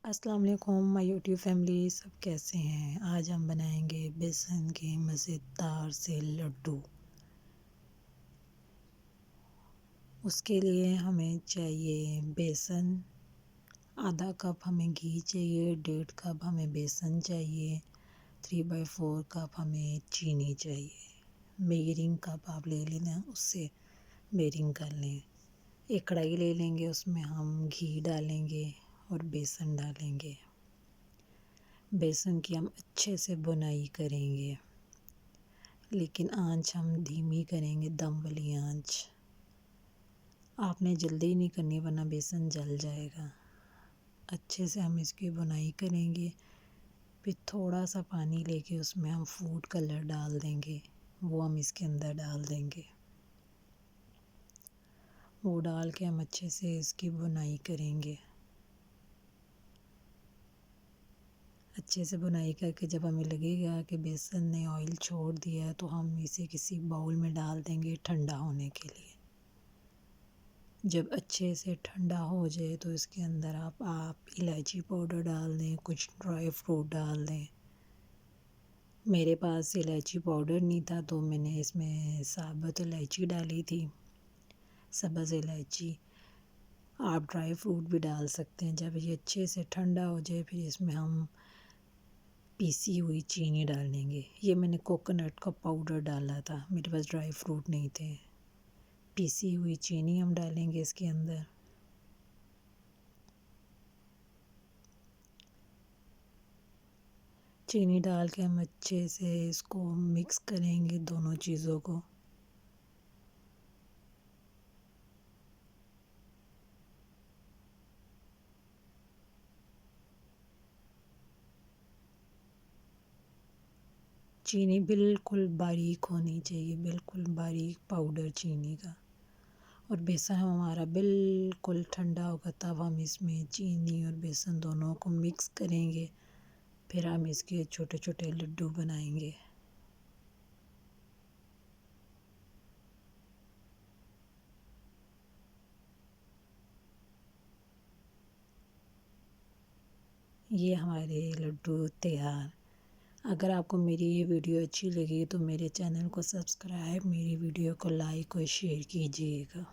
السلام علیکم مائی YouTube family, سب کیسے ہیں؟ آج ہم بنائیں گے بیسن کے مزیدار سے لڈو۔ اس کے لیے ہمیں چاہیے بیسن، آدھا کپ ہمیں گھی چاہیے، 1.5 کپ ہمیں بیسن چاہیے، 3/4 کپ ہمیں چینی چاہیے۔ میئرنگ کپ آپ لے لینا، اس سے میئرنگ کر لیں۔ ایک کڑھائی لے لیں گے، اس میں ہم گھی ڈالیں گے اور بیسن ڈالیں گے۔ بیسن کی ہم اچھے سے بنائی کریں گے، لیکن آنچ ہم دھیمی کریں گے، دم والی آنچ۔ آپ نے جلدی نہیں کرنی ورنہ بیسن جل جائے گا۔ اچھے سے ہم اس کی بنائی کریں گے، پھر تھوڑا سا پانی لے کے اس میں ہم فوڈ کلر ڈال دیں گے، وہ ہم اس کے اندر ڈال دیں گے۔ وہ ڈال کے ہم اچھے سے اس کی بنائی کریں گے۔ اچھے سے بنائی کر کے جب ہمیں لگے گا کہ بیسن نے آئل چھوڑ دیا ہے تو ہم اسے کسی باؤل میں ڈال دیں گے ٹھنڈا ہونے کے لیے۔ جب اچھے سے ٹھنڈا ہو جائے تو اس کے اندر آپ الائچی پاؤڈر ڈال دیں، کچھ ڈرائی فروٹ ڈال دیں۔ میرے پاس الائچی پاؤڈر نہیں تھا تو میں نے اس میں ثابت الائچی ڈالی تھی، سبز الائچی۔ آپ ڈرائی فروٹ بھی ڈال سکتے ہیں۔ جب یہ اچھے سے ٹھنڈا ہو جائے پھر اس میں ہم پیسی ہوئی چینی ڈالیں گے۔ یہ میں نے کوکونٹ کا پاؤڈر ڈالا تھا، میرے پاس ڈرائی فروٹ نہیں تھے۔ پیسی ہوئی چینی ہم ڈالیں گے اس کے اندر۔ چینی ڈال کے ہم اچھے سے اس کو مکس کریں گے دونوں چیزوں کو۔ چینی بالکل باریک ہونی چاہیے، بالکل باریک پاؤڈر چینی کا۔ اور بیسن ہمارا بالکل ٹھنڈا ہوگا تب ہم اس میں چینی اور بیسن دونوں کو مکس کریں گے، پھر ہم اس کے چھوٹے چھوٹے لڈو بنائیں گے۔ یہ ہمارے لڈو تیار۔ اگر آپ کو میری یہ ویڈیو اچھی لگی تو میرے چینل کو سبسکرائب، میری ویڈیو کو لائک اور شیئر کیجیے گا۔